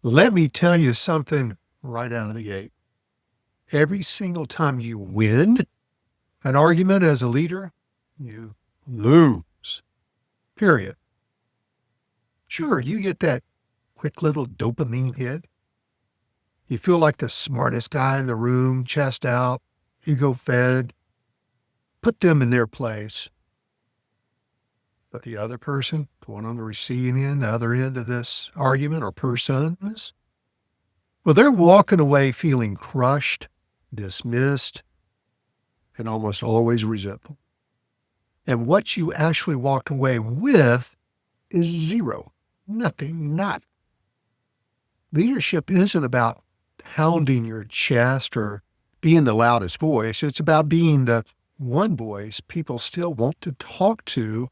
Let me tell you something right out of the gate. Every single time you win an argument as a leader, you lose. Period. Sure, you get that quick little dopamine hit. You feel like the smartest guy in the room, chest out, ego fed. Put them in their place. But the other person, the one on the receiving end, the other end of this argument or persons, well, they're walking away feeling crushed, dismissed, and almost always resentful. And what you actually walked away with is zero, nothing, not. Leadership isn't about pounding your chest or being the loudest voice. It's about being the one voice people still want to talk to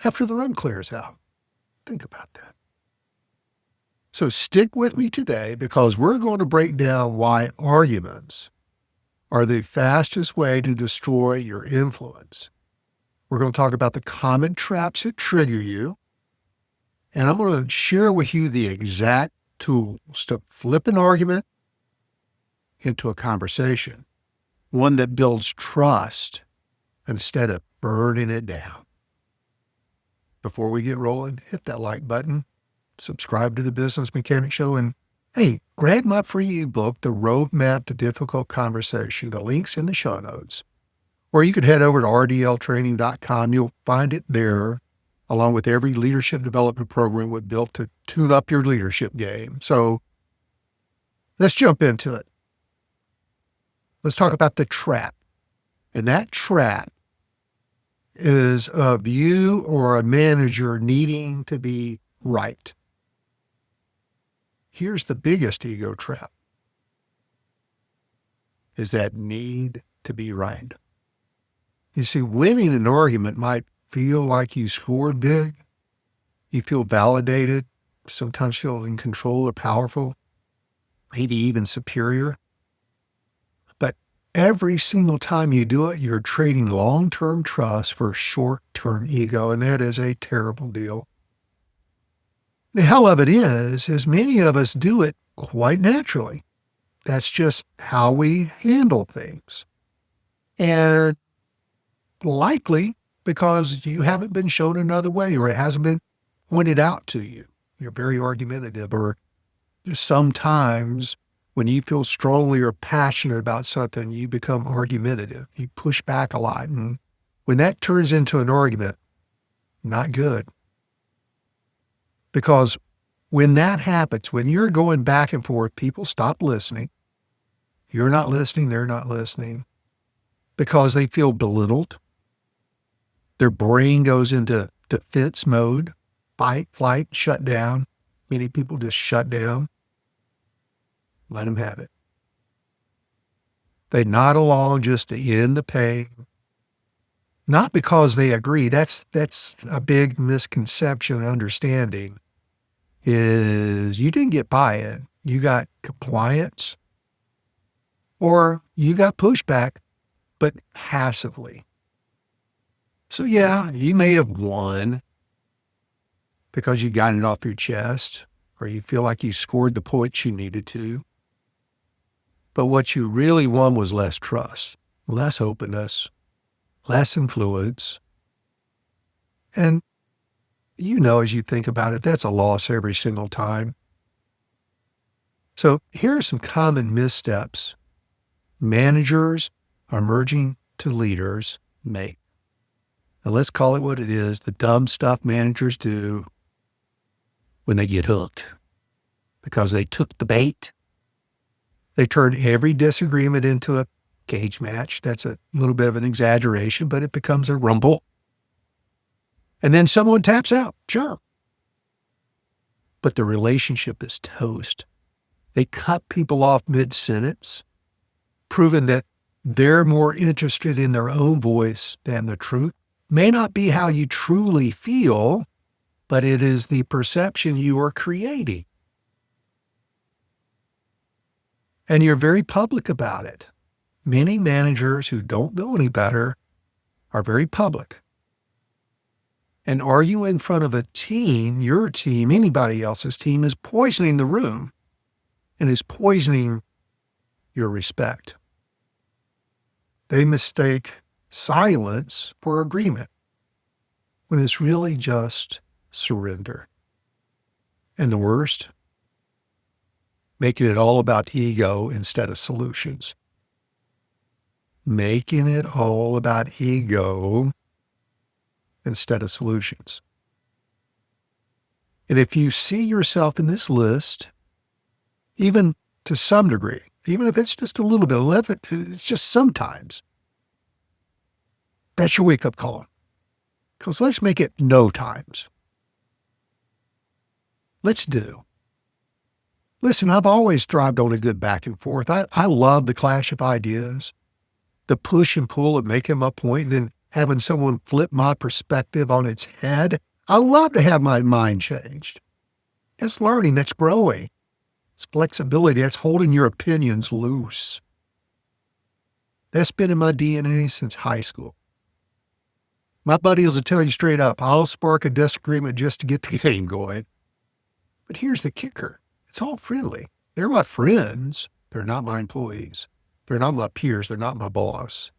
after the room clears out. Think about that. So stick with me today because we're going to break down why arguments are the fastest way to destroy your influence. We're going to talk about the common traps that trigger you. And I'm going to share with you the exact tools to flip an argument into a conversation, one that builds trust instead of burning it down. Before we get rolling, hit that like button, subscribe to the Business Mechanic Show, and hey, grab my free ebook, The Roadmap to Difficult Conversation. The link's in the show notes. Or you could head over to rdltraining.com. You'll find it there, along with every leadership development program we've built to tune up your leadership game. So let's jump into it. Let's talk about the trap. And that trap is of you or a manager needing to be right. Here's the biggest ego trap, is that need to be right. You see, winning an argument might feel like you scored big. You feel validated, sometimes feel in control or powerful, maybe even superior. But every single time you do it, you're trading long-term trust for short-term ego, and that is a terrible deal. The hell of it is many of us do it quite naturally. That's just how we handle things. And likely because you haven't been shown another way or it hasn't been pointed out to you. You're very argumentative, or sometimes when you feel strongly or passionate about something, you become argumentative. You push back a lot. And when that turns into an argument, not good. Because when that happens, when you're going back and forth, people stop listening. You're not listening, they're not listening, because they feel belittled. Their brain goes into defense mode, fight, flight, shut down. Many people just shut down. Let them have it. They nod along just to end the pain. Not because they agree. That's a big misconception and understanding, is you didn't get buy-in. You got compliance or you got pushback, but passively. So yeah, you may have won because you got it off your chest or you feel like you scored the points you needed to. But what you really won was less trust, less openness, less influence. And as you think about it, that's a loss every single time. So here are some common missteps managers emerging to leaders make. Now let's call it what it is, the dumb stuff managers do when they get hooked because they took the bait. They turned every disagreement into a cage match. That's a little bit of an exaggeration, but it becomes a rumble. And then someone taps out, sure. But the relationship is toast. They cut people off mid-sentence, proving that they're more interested in their own voice than the truth. May not be how you truly feel, but it is the perception you are creating. And you're very public about it. Many managers who don't know any better are very public. And are you in front of a team, your team, anybody else's team, is poisoning the room and is poisoning your respect. They mistake silence for agreement when it's really just surrender. And the worst, making it all about ego instead of solutions. Making it all about ego instead of solutions. And if you see yourself in this list, even to some degree, even if it's just a little bit, it's just sometimes, that's your wake-up call. Because let's make it no times. Let's do. Listen, I've always thrived on a good back and forth. I love the clash of ideas, the push and pull of making my point, and then having someone flip my perspective on its head. I love to have my mind changed. That's learning. That's growing. It's flexibility. That's holding your opinions loose. That's been in my DNA since high school. My buddies will tell you straight up, I'll spark a disagreement just to get the game going. But here's the kicker. It's all friendly. They're my friends. They're not my employees. They're not my peers. They're not my boss.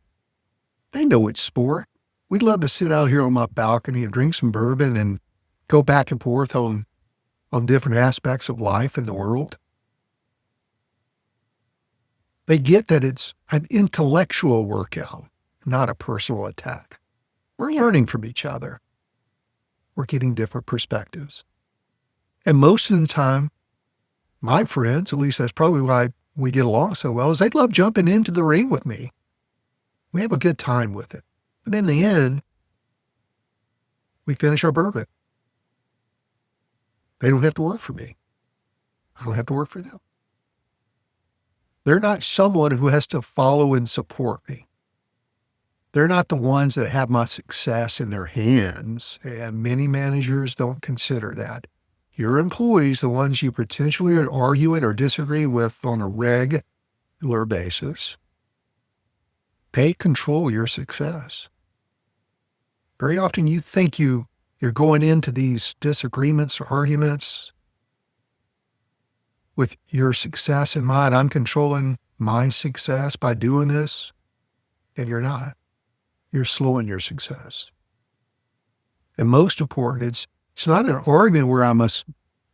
They know it's sport. We'd love to sit out here on my balcony and drink some bourbon and go back and forth on different aspects of life and the world. They get that it's an intellectual workout, not a personal attack. We're learning from each other. We're getting different perspectives. And most of the time, my friends, at least that's probably why we get along so well, is they love jumping into the ring with me. We have a good time with it. But in the end, we finish our bourbon. They don't have to work for me. I don't have to work for them. They're not someone who has to follow and support me. They're not the ones that have my success in their hands, and many managers don't consider that. Your employees, the ones you potentially are arguing or disagreeing with on a regular basis, they control your success. Very often you think you're going into these disagreements or arguments with your success in mind. I'm controlling my success by doing this, and you're not. You're slowing your success. And most important, it's not an argument where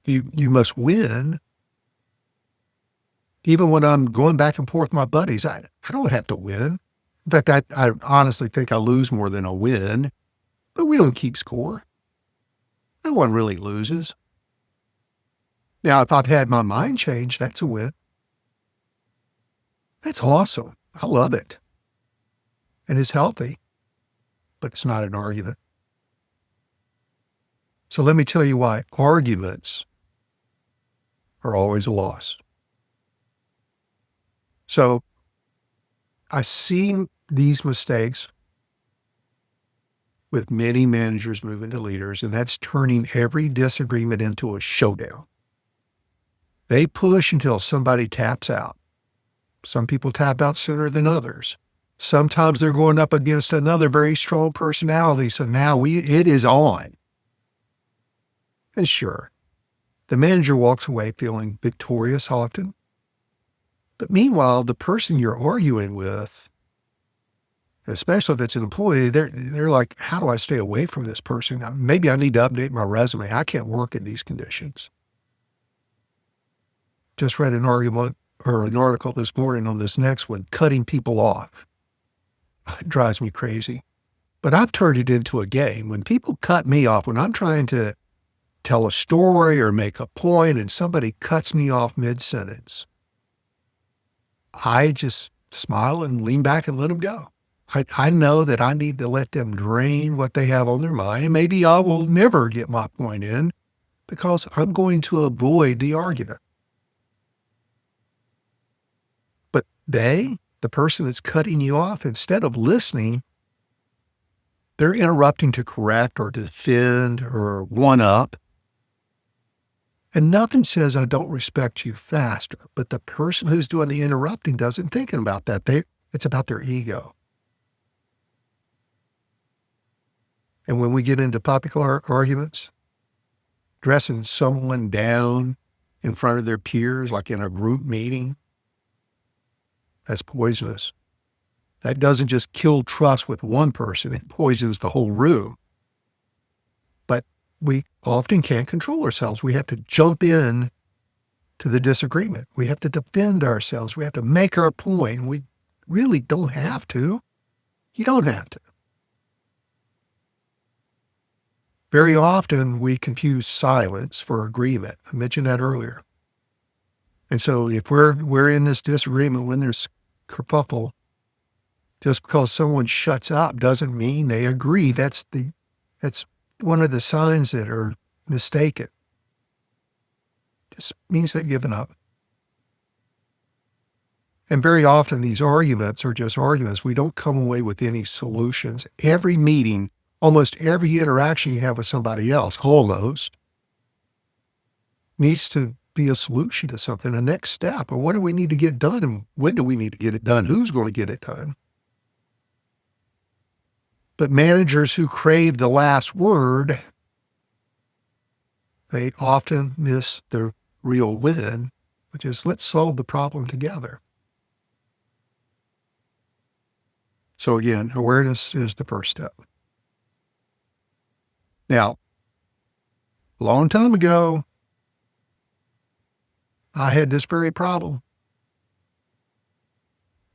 you must win. Even when I'm going back and forth with my buddies, I don't have to win. In fact, I honestly think I lose more than I win, but we don't keep score. No one really loses. Now, if I've had my mind changed, that's a win. That's awesome. I love it. And it's healthy, but it's not an argument. So let me tell you why arguments are always a loss. So I've seen these mistakes with many managers moving to leaders, and that's turning every disagreement into a showdown. They push until somebody taps out. Some people tap out sooner than others. Sometimes they're going up against another very strong personality, so now it is on. And sure, the manager walks away feeling victorious often. But meanwhile, the person you're arguing with, especially if it's an employee, they're like, how do I stay away from this person? Maybe I need to update my resume. I can't work in these conditions. Just read an argument or an article this morning on this next one, cutting people off. It drives me crazy. But I've turned it into a game. When people cut me off, when I'm trying to tell a story or make a point and somebody cuts me off mid-sentence, I just smile and lean back and let them go. I know that I need to let them drain what they have on their mind, and maybe I will never get my point in because I'm going to avoid the argument. But the person that's cutting you off, instead of listening, they're interrupting to correct or defend or one up. And nothing says I don't respect you faster, but the person who's doing the interrupting doesn't think about that. It's about their ego. And when we get into popular arguments, dressing someone down in front of their peers, like in a group meeting, that's poisonous. That doesn't just kill trust with one person, it poisons the whole room. But we often can't control ourselves. We have to jump in to the disagreement. We have to defend ourselves. We have to make our point. We really don't have to. You don't have to. Very often we confuse silence for agreement. I mentioned that earlier. And so if we're in this disagreement when there's kerfuffle, just because someone shuts up doesn't mean they agree. That's one of the signs that are mistaken. Just means they've given up. And very often these arguments are just arguments. We don't come away with any solutions. Every meeting, almost every interaction you have with somebody else, almost, needs to be a solution to something, a next step. Or what do we need to get done? And when do we need to get it done? Who's going to get it done? But managers who crave the last word, they often miss the real win, which is let's solve the problem together. So again, awareness is the first step. Now, a long time ago, I had this very problem.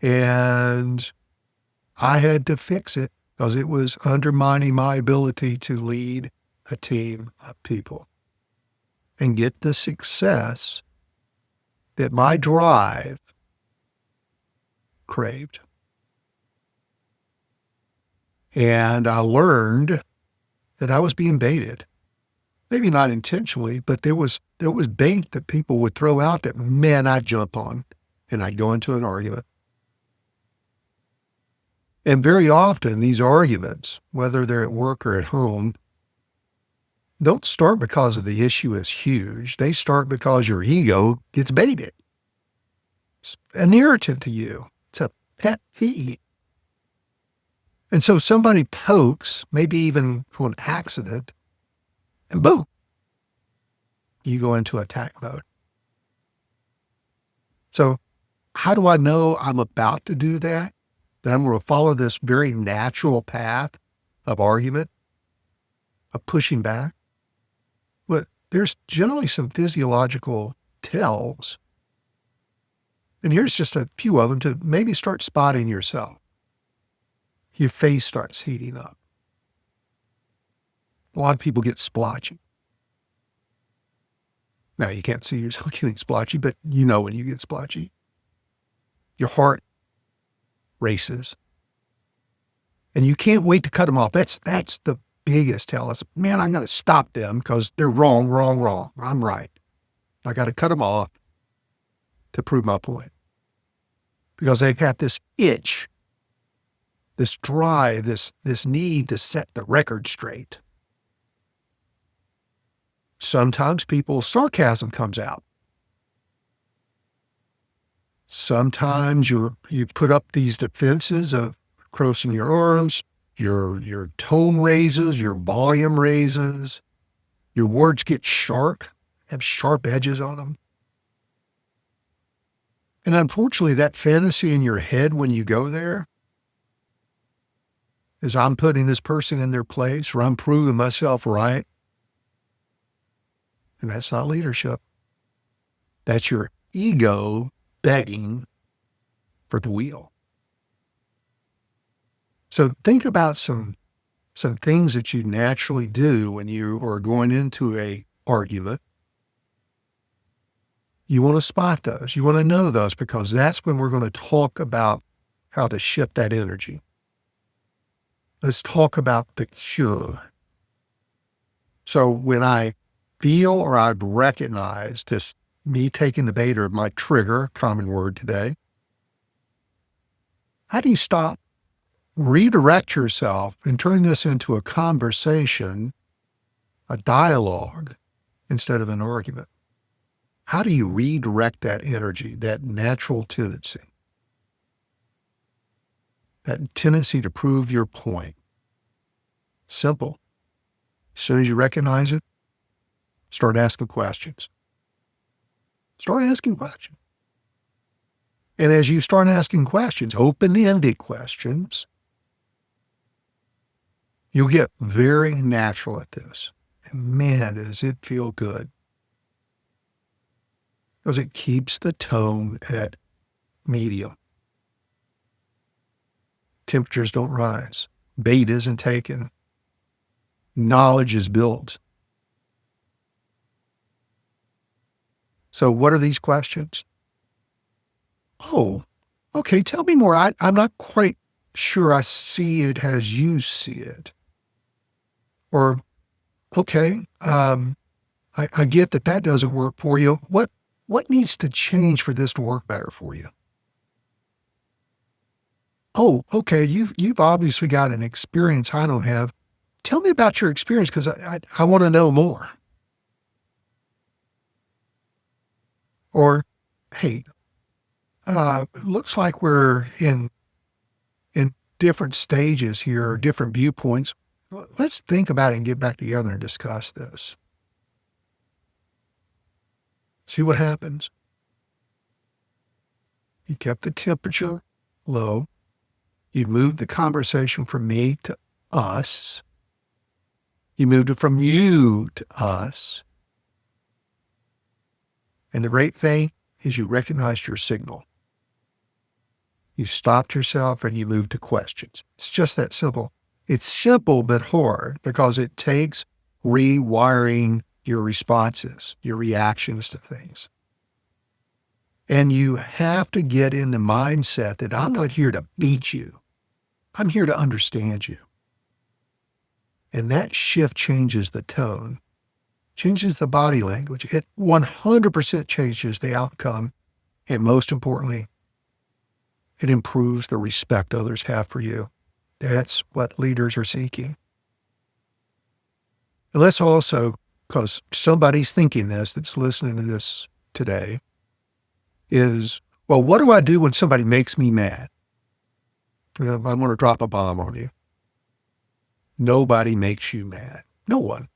And I had to fix it because it was undermining my ability to lead a team of people and get the success that my drive craved. And I learned that I was being baited. Maybe not intentionally, but there was bait that people would throw out that, man, I'd jump on and I'd go into an argument. And very often these arguments, whether they're at work or at home, don't start because of the issue is huge. They start because your ego gets baited. It's an irritant to you. It's a pet peeve. And so somebody pokes, maybe even for an accident, and boom, you go into attack mode. So how do I know I'm about to do that? That I'm going to follow this very natural path of argument, of pushing back? But there's generally some physiological tells. And here's just a few of them to maybe start spotting yourself. Your face starts heating up. A lot of people get splotchy. Now, you can't see yourself getting splotchy, but you know when you get splotchy. Your heart races. And you can't wait to cut them off. That's the biggest tell. Is, man, I'm going to stop them because they're wrong. I'm right. I got to cut them off to prove my point. Because they've got this itch, this drive, this need to set the record straight. Sometimes people's sarcasm comes out. Sometimes you put up these defenses of crossing your arms, your tone raises, your volume raises, your words get sharp, have sharp edges on them. And unfortunately, that fantasy in your head when you go there is I'm putting this person in their place or I'm proving myself right. And that's not leadership. That's your ego begging for the wheel. So think about some things that you naturally do when you are going into a argument. You want to spot those. You want to know those because that's when we're going to talk about how to shift that energy. Let's talk about the cue. So when I feel or I've recognized this, me taking the bait or my trigger, common word today, how do you stop, redirect yourself, and turn this into a conversation, a dialogue, instead of an argument? How do you redirect that energy, that natural tendency? That tendency to prove your point. Simple. As soon as you recognize it, start asking questions. Start asking questions. And as you start asking questions, open-ended questions, you'll get very natural at this. And man, does it feel good. Because it keeps the tone at medium. Temperatures don't rise. Bait isn't taken. Knowledge is built. So what are these questions? Oh, okay, tell me more. I'm not quite sure I see it as you see it. Or, okay, I get that that doesn't work for you. What needs to change for this to work better for you? Oh, okay, you've obviously got an experience I don't have. Tell me about your experience because I want to know more. Or, hey, looks like we're in different stages here, different viewpoints. Let's think about it and get back together and discuss this. See what happens. You kept the temperature low. You moved the conversation from me to us. You moved it from you to us. And the great thing is you recognized your signal. You stopped yourself and you moved to questions. It's just that simple. It's simple but hard because it takes rewiring your responses, your reactions to things. And you have to get in the mindset that I'm not here to beat you. I'm here to understand you. And that shift changes the tone, changes the body language. It 100% changes the outcome. And most importantly, it improves the respect others have for you. That's what leaders are seeking. And let's also, because somebody's thinking this, that's listening to this today, is, well, what do I do when somebody makes me mad? I'm going to drop a bomb on you. Nobody makes you mad. No one.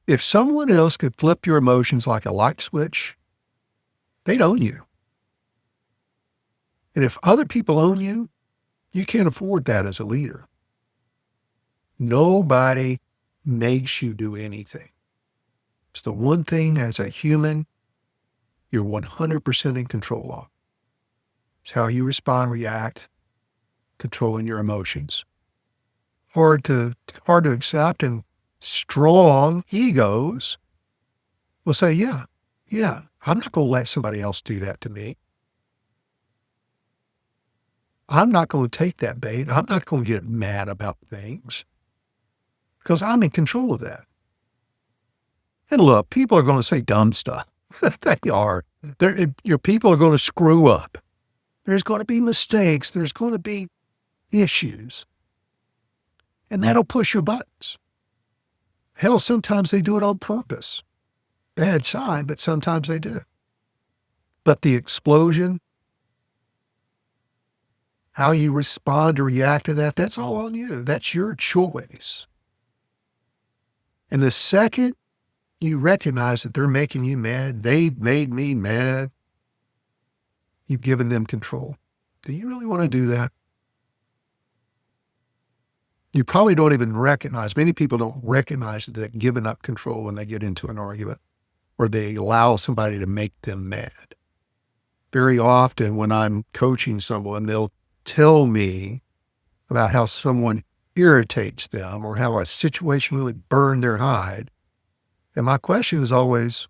If someone else could flip your emotions like a light switch, they'd own you. And if other people own you, you can't afford that as a leader. Nobody makes you do anything. It's the one thing as a human you're 100% in control of. It's how you respond, react, controlling your emotions. Hard to accept, and strong egos will say, yeah, I'm not going to let somebody else do that to me. I'm not going to take that bait. I'm not going to get mad about things because I'm in control of that. And look, people are going to say dumb stuff. They are. Your people are going to screw up. There's going to be mistakes. There's going to be issues. And that'll push your buttons. Hell, sometimes they do it on purpose. Bad sign, but sometimes they do. But the explosion, how you respond or react to that, that's all on you. That's your choice. And the second you recognize that they're making you mad, they made me mad, you've given them control. Do you really want to do that? You probably don't even recognize, many people don't recognize that giving up control when they get into an argument or they allow somebody to make them mad. Very often when I'm coaching someone, they'll tell me about how someone irritates them or how a situation really burned their hide. And my question is always,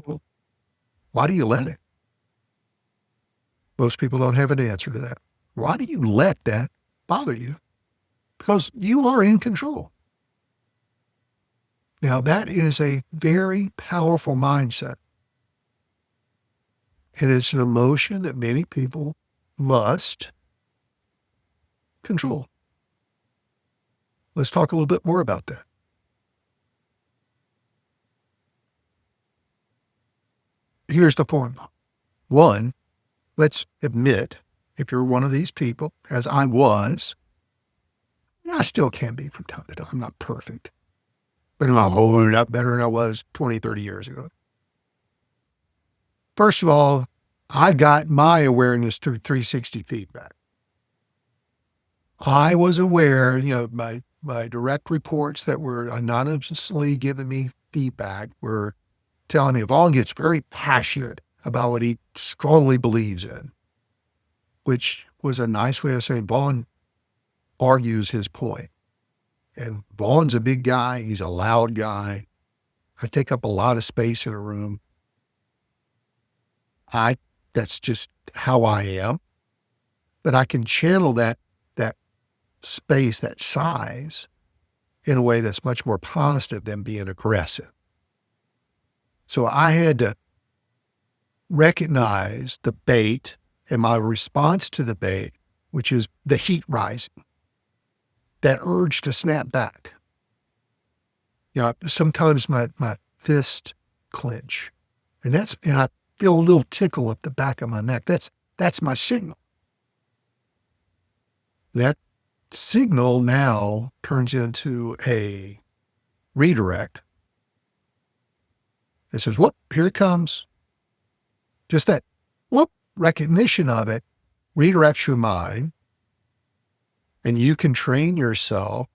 well, why do you let it? Most people don't have an answer to that. Why do you let that bother you? Because you are in control. Now, that is a very powerful mindset. And it's an emotion that many people must control. Let's talk a little bit more about that. Here's the formula. One, let's admit, if you're one of these people, as I was, I still can be from time to time. I'm not perfect, but I'm a whole lot better than I was 20, 30 years ago. First of all, I got my awareness through 360 feedback. I was aware, my direct reports that were anonymously giving me feedback were telling me Vaughn gets very passionate about what he strongly believes in, which was a nice way of saying Vaughn argues his point. And Vaughn's a big guy. He's a loud guy. I take up a lot of space in a room. That's just how I am. But I can channel that space, that size, in a way that's much more positive than being aggressive. So I had to recognize the bait and my response to the bait, which is the heat rising, that urge to snap back. Sometimes my fist clench, and I feel a little tickle at the back of my neck. That's my signal. That signal now turns into a redirect. It says, whoop, here it comes. Just that whoop recognition of it redirects your mind, and you can train yourself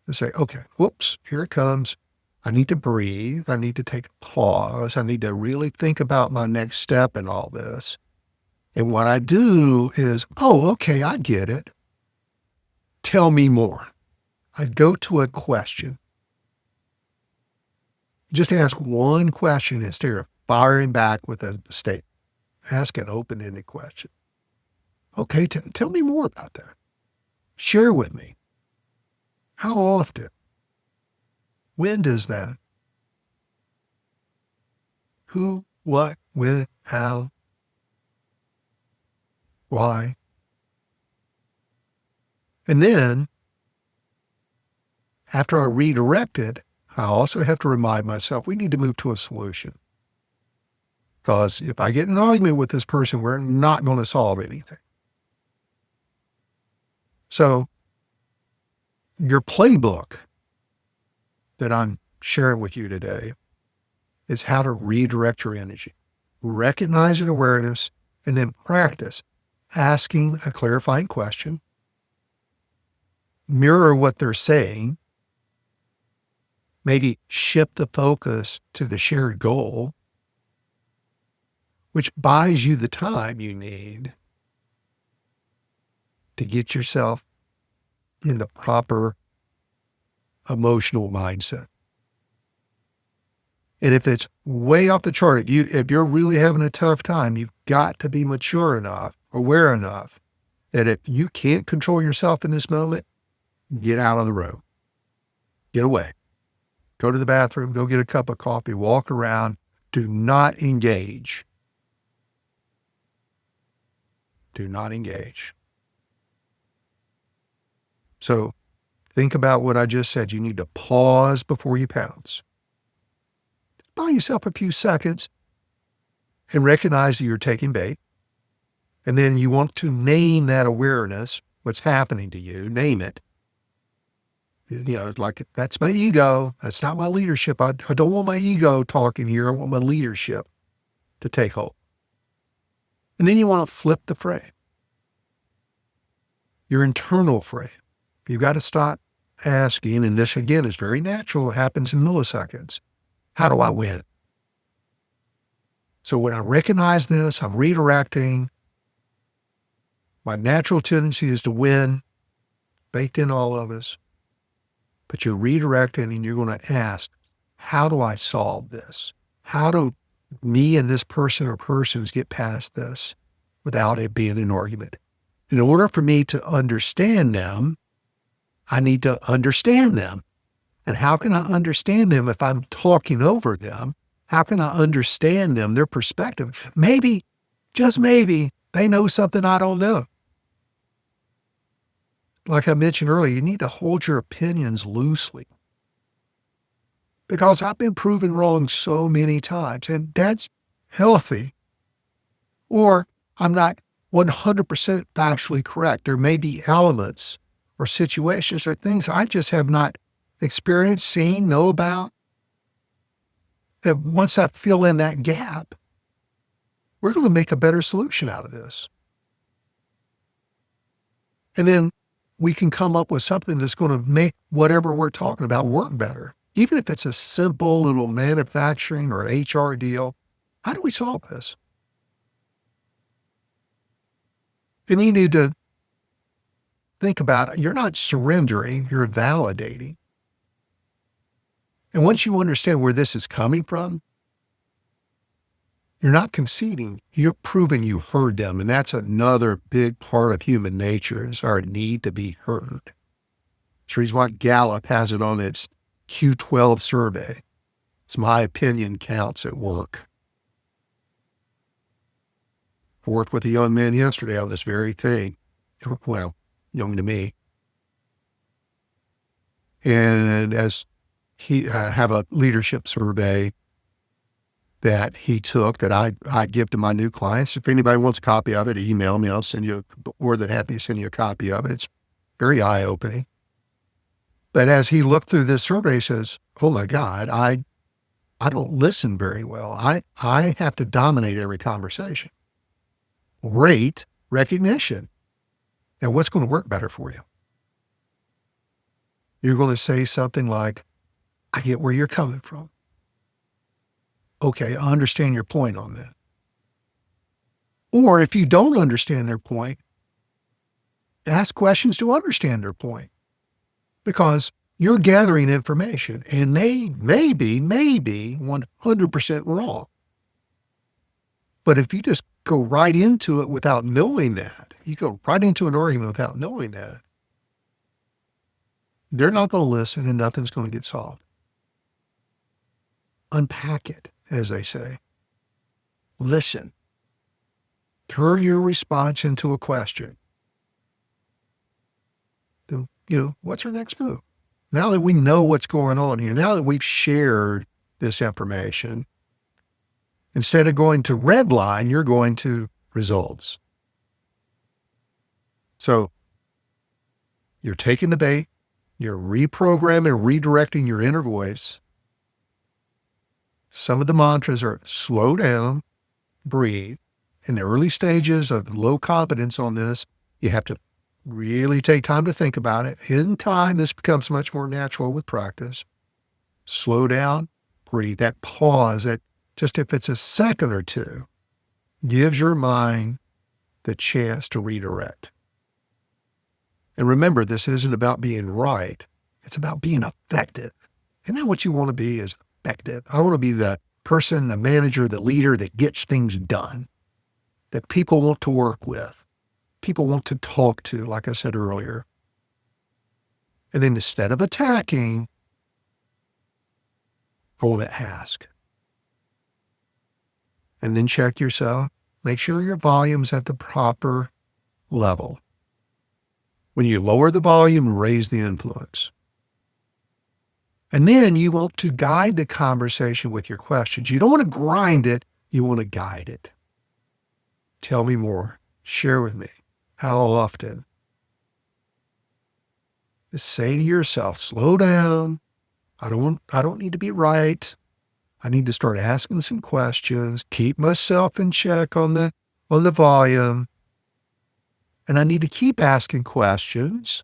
to say, okay, whoops, here it comes. I need to breathe. I need to take a pause. I need to really think about my next step in all this. And what I do is, oh, okay, I get it. Tell me more. I go to a question. Just ask one question instead of firing back with a statement. Ask an open-ended question. Okay, tell me more about that. Share with me. How often? When does that? Who, what, when, how, why? And then, after I redirect it, I also have to remind myself we need to move to a solution. Because if I get in an argument with this person, we're not going to solve anything. So, your playbook that I'm sharing with you today is how to redirect your energy. Recognize an awareness and then practice asking a clarifying question. Mirror what they're saying. Maybe shift the focus to the shared goal, which buys you the time you need to get yourself in the proper emotional mindset. And if it's way off the chart, if you're really having a tough time, you've got to be mature enough, aware enough that if you can't control yourself in this moment, get out of the room. Get away. Go to the bathroom, go get a cup of coffee, walk around. Do not engage. Do not engage. So think about what I just said. You need to pause before you pounce. Buy yourself a few seconds and recognize that you're taking bait. And then you want to name that awareness, what's happening to you, name it. Like, that's my ego. That's not my leadership. I don't want my ego talking here. I want my leadership to take hold. And then you want to flip the frame. Your internal frame. You've got to stop asking, and this again is very natural. It happens in milliseconds. How do I win? So when I recognize this, I'm redirecting. My natural tendency is to win, baked in all of us. But you're redirecting and you're going to ask, how do I solve this? How do me and this person or persons get past this without it being an argument? In order for me to understand them, I need to understand them. And how can I understand them if I'm talking over them? How can I understand them, their perspective? Maybe, just maybe, they know something I don't know. Like I mentioned earlier, you need to hold your opinions loosely. Because I've been proven wrong so many times, and that's healthy. Or I'm not 100% factually correct. There may be elements or situations or things I just have not experienced, seen, know about. And once I fill in that gap, we're going to make a better solution out of this. And then we can come up with something that's going to make whatever we're talking about work better. Even if it's a simple little manufacturing or HR deal, how do we solve this? And you need to think about it. You're not surrendering, you're validating. And once you understand where this is coming from, you're not conceding. You're proving you heard them. And that's another big part of human nature is our need to be heard. That's the reason why Gallup has it on its Q12 survey. It's my opinion counts at work. I worked with a young man yesterday on this very thing. Well, young to me. And as he have a leadership survey that he took that I give to my new clients. If anybody wants a copy of it, email me. I'll send you, more than happy to send you a copy of it. It's very eye-opening. But as he looked through this survey, he says, oh my God, I don't listen very well. I have to dominate every conversation. Great recognition. Now, what's going to work better for you? You're going to say something like, I get where you're coming from. Okay, I understand your point on that. Or if you don't understand their point, ask questions to understand their point. Because you're gathering information and they may be 100% wrong. But if you just go right into it without knowing that, you go right into an argument without knowing that, they're not going to listen and nothing's going to get solved. Unpack it, as they say. Listen. Turn your response into a question. What's our next move? Now that we know what's going on here, now that we've shared this information, instead of going to red line, you're going to results. So you're taking the bait, you're reprogramming and redirecting your inner voice. Some of the mantras are slow down, breathe. In the early stages of low confidence on this, you have to really take time to think about it. In time, this becomes much more natural with practice. Slow down, breathe. That pause, that just if it's a second or two, gives your mind the chance to redirect. And remember, this isn't about being right. It's about being effective. Isn't that what you want to be, is effective? I want to be the person, the manager, the leader that gets things done, that people want to work with, people want to talk to, like I said earlier. And then instead of attacking, go to ask. And then check yourself. Make sure your volume's at the proper level. When you lower the volume, raise the influence. And then you want to guide the conversation with your questions. You don't want to grind it. You want to guide it. Tell me more. Share with me. How often? Just say to yourself, slow down. I don't need to be right. I need to start asking some questions, keep myself in check on the volume. And I need to keep asking questions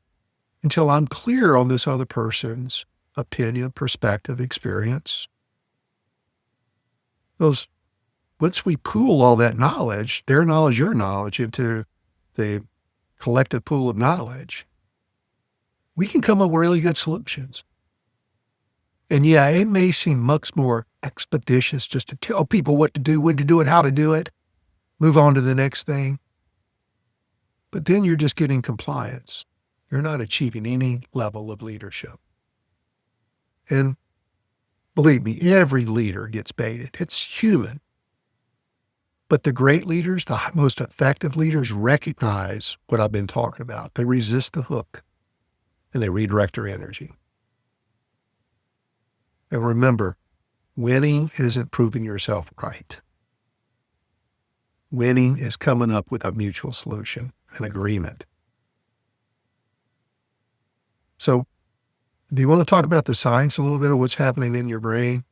until I'm clear on this other person's opinion, perspective, experience. Once we pool all that knowledge, their knowledge, your knowledge, into the collective pool of knowledge, we can come up with really good solutions. And yeah, it may seem much more expeditious just to tell people what to do, when to do it, how to do it, move on to the next thing. But then you're just getting compliance. You're not achieving any level of leadership. And believe me, every leader gets baited. It's human. But the great leaders, the most effective leaders, recognize what I've been talking about. They resist the hook and they redirect their energy. And remember, winning isn't proving yourself right. Winning is coming up with a mutual solution, an agreement. So do you want to talk about the science a little bit of what's happening in your brain?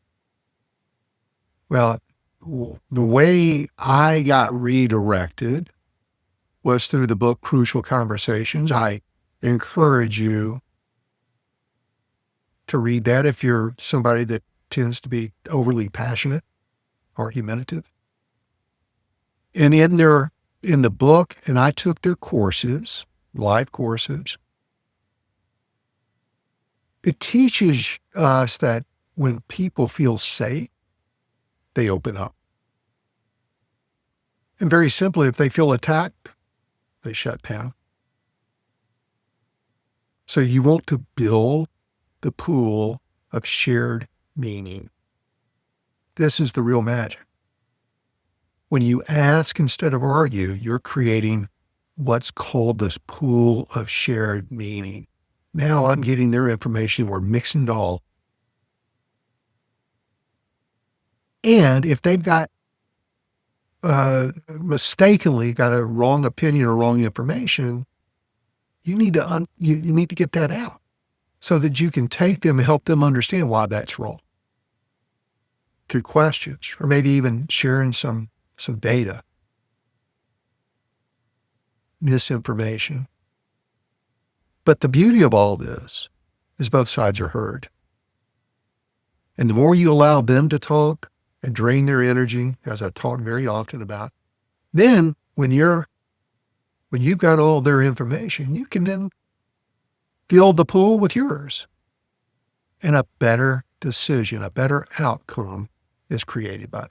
Well, the way I got redirected was through the book Crucial Conversations. I encourage you to read that if you're somebody that tends to be overly passionate, argumentative. And in the book, and I took their courses, live courses, it teaches us that when people feel safe, they open up. And very simply, if they feel attacked, they shut down. So you want to build the pool of shared meaning. This is the real magic. When you ask instead of argue, you're creating what's called this pool of shared meaning. Now I'm getting their information. We're mixing it all. And if they've got mistakenly got a wrong opinion or wrong information, you need to you need to get that out so that you can take them and help them understand why that's wrong through questions or maybe even sharing some data, misinformation. But the beauty of all this is both sides are heard. And the more you allow them to talk and drain their energy, as I talk very often about, then when you've got all their information, you can then fill the pool with yours. And a better decision, a better outcome is created by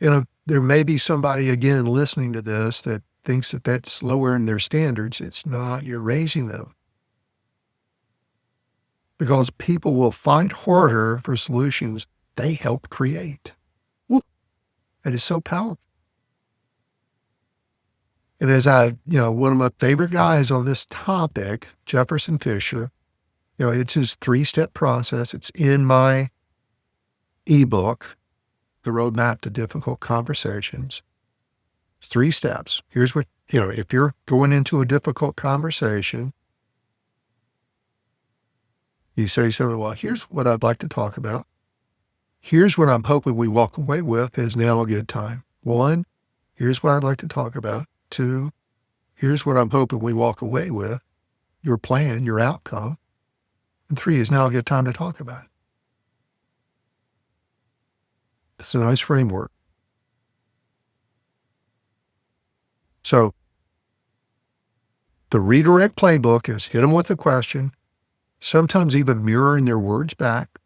that. There may be somebody, again, listening to this that thinks that that's lowering their standards. It's not. You're raising them. Because people will fight harder for solutions they helped create. Woo. It is so powerful. And as one of my favorite guys on this topic, Jefferson Fisher, it's his 3-step process. It's in my ebook, The Roadmap to Difficult Conversations. 3 steps. Here's what, if you're going into a difficult conversation, you say something, well, here's what I'd like to talk about. Here's what I'm hoping we walk away with is now a good time. 1, here's what I'd like to talk about. 2, here's what I'm hoping we walk away with, your plan, your outcome. And 3 is now a good time to talk about it. It's a nice framework. So the redirect playbook is hit them with a question, sometimes even mirroring their words back.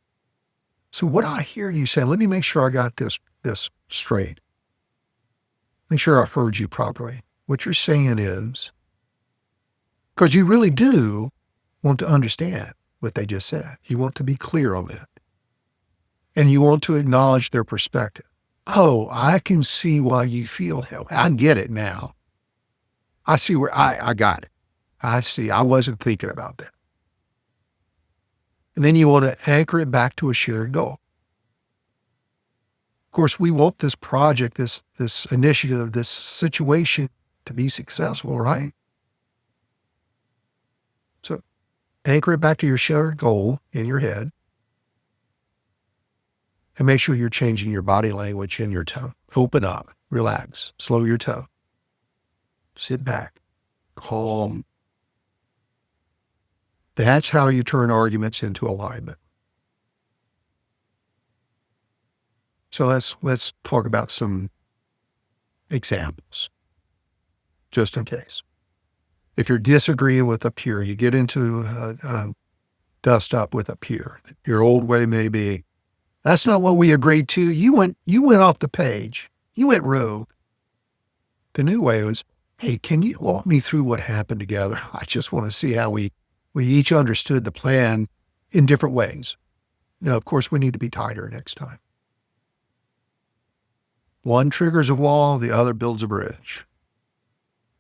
So what I hear you say, let me make sure I got this straight. Make sure I heard you properly. What you're saying is, because you really do want to understand what they just said. You want to be clear on that. And you want to acknowledge their perspective. Oh, I can see why you feel hell. I get it now. I see where I got it. I see. I wasn't thinking about that. And then you want to anchor it back to a shared goal. Of course, we want this project, this initiative, this situation to be successful, right? So anchor it back to your shared goal in your head. And make sure you're changing your body language and your tone. Open up, relax, slow your tone. Sit back, calm. That's how you turn arguments into alignment. So let's talk about some examples, just in case. If you're disagreeing with a peer, you get into dust up with a peer. Your old way may be, that's not what we agreed to. You went off the page. You went rogue. The new way was, hey, can you walk me through what happened together? I just want to see how we each understood the plan in different ways. Now, of course, we need to be tighter next time. One triggers a wall, the other builds a bridge.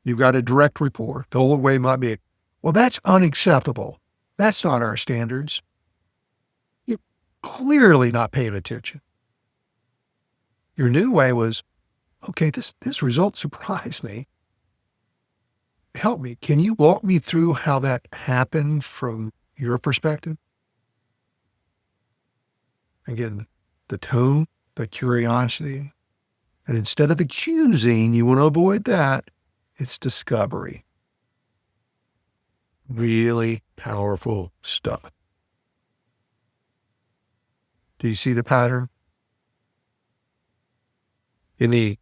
You've got a direct report. The old way might be, well, that's unacceptable. That's not our standards. You're clearly not paying attention. Your new way was, okay, this result surprised me. help me. Can you walk me through how that happened from your perspective? Again, the tone, the curiosity. And instead of accusing, you want to avoid that. It's discovery. Really powerful stuff. Do you see the pattern? In the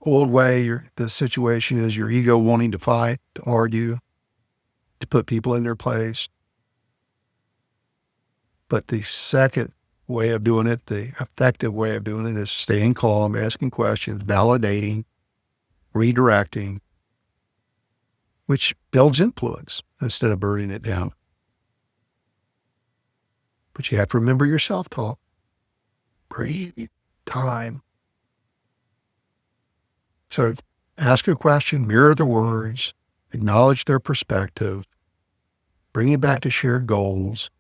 old way, the situation is your ego wanting to fight, to argue, to put people in their place. But the second way of doing it, the effective way of doing it, is staying calm, asking questions, validating, redirecting, which builds influence instead of burning it down. But you have to remember your self-talk. Breathe, time. So ask a question, mirror the words, acknowledge their perspective, bring it back to shared goals,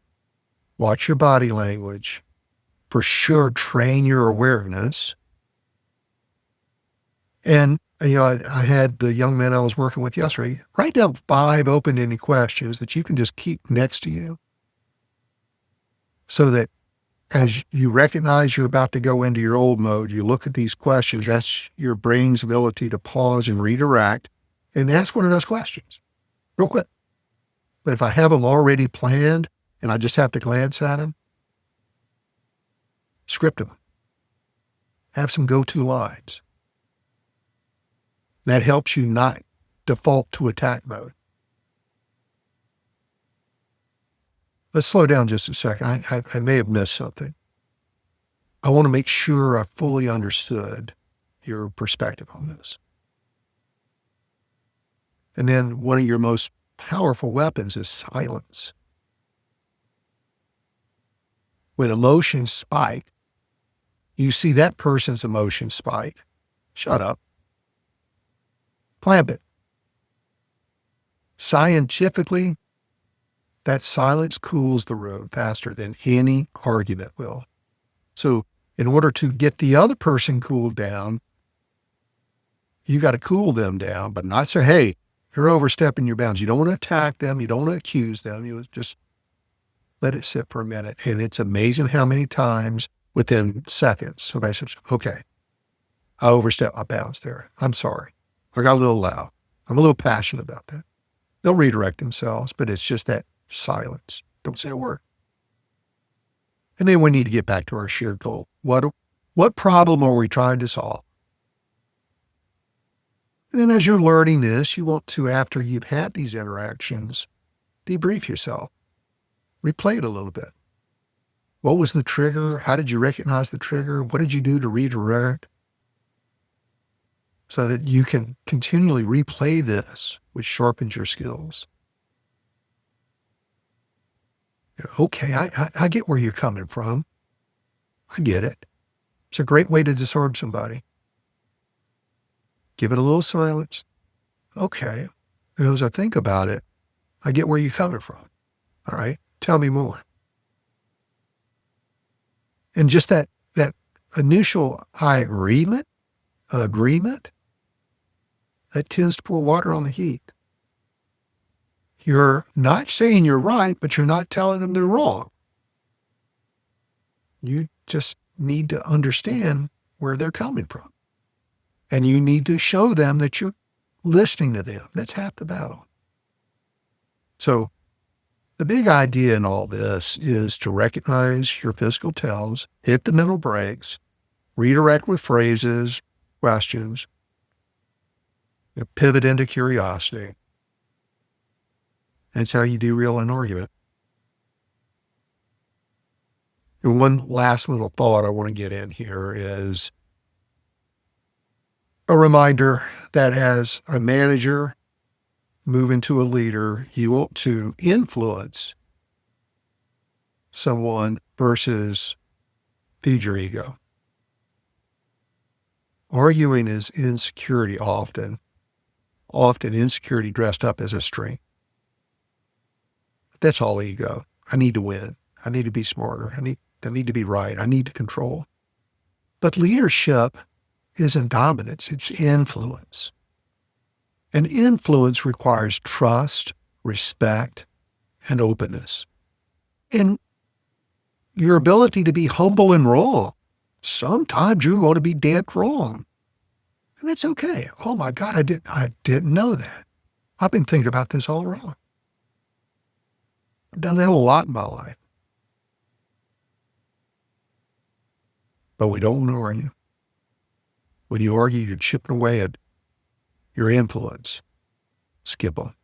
watch your body language, for sure train your awareness. And, I had the young man I was working with yesterday, write down 5 open-ended questions that you can just keep next to you so that as you recognize you're about to go into your old mode, you look at these questions. That's your brain's ability to pause and redirect and ask one of those questions real quick. But if I have them already planned and I just have to glance at them, script them. Have some go-to lines. That helps you not default to attack mode. Let's slow down just a second. I may have missed something. I want to make sure I fully understood your perspective on this. And then one of your most powerful weapons is silence. When emotions spike, you see that person's emotions spike. Shut up. Clamp it. Scientifically, that silence cools the room faster than any argument will. So in order to get the other person cooled down, you got to cool them down, but not say, hey, you're overstepping your bounds. You don't want to attack them. You don't want to accuse them. You just let it sit for a minute. And it's amazing how many times within seconds, somebody says, okay, I overstepped my bounds there. I'm sorry. I got a little loud. I'm a little passionate about that. They'll redirect themselves, but it's just that silence. Don't say a word. And then we need to get back to our shared goal. What problem are we trying to solve? And then as you're learning this, you want to, after you've had these interactions, debrief yourself. Replay it a little bit. What was the trigger? How did you recognize the trigger? What did you do to redirect? So that you can continually replay this, which sharpens your skills. Okay, I get where you're coming from. I get it. It's a great way to disarm somebody. Give it a little silence. Okay. As I think about it, I get where you're coming from. All right. Tell me more. And just that initial agreement, that tends to pour water on the heat. You're not saying you're right, but you're not telling them they're wrong. You just need to understand where they're coming from. And you need to show them that you're listening to them. That's half the battle. So the big idea in all this is to recognize your physical tells, hit the mental brakes, redirect with phrases, questions, pivot into curiosity. That's how you derail an argument. And one last little thought I want to get in here is a reminder that as a manager moving to a leader, you want to influence someone versus feed your ego. Arguing is insecurity often insecurity dressed up as a strength. That's all ego. I need to win. I need to be smarter. I need to be right. I need to control. But leadership isn't dominance. It's influence. And influence requires trust, respect, and openness. And your ability to be humble and wrong. Sometimes you're going to be dead wrong. And that's okay. Oh my God, I didn't know that. I've been thinking about this all wrong. I've done that a lot in my life. But we don't want to argue. When you argue, you're chipping away at your influence. Skip them.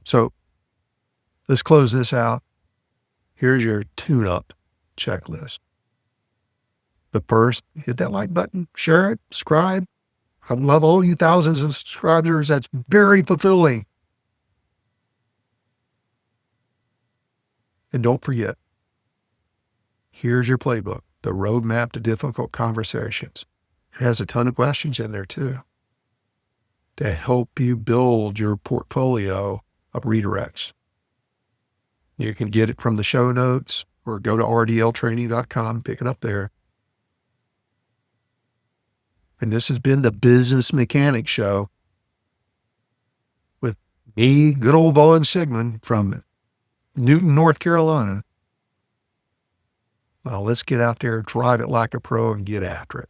So let's close this out. Here's your tune-up checklist. The first, hit that like button, share it, subscribe. I love all you thousands of subscribers. That's very fulfilling. And don't forget, here's your playbook, the roadmap to difficult conversations. It has a ton of questions in there too to help you build your portfolio of redirects. You can get it from the show notes or go to rdltraining.com, pick it up there. And this has been the Business Mechanic Show with me, good old Vaughn Sigmund from Newton, North Carolina. Well, let's get out there, drive it like a pro, and get after it.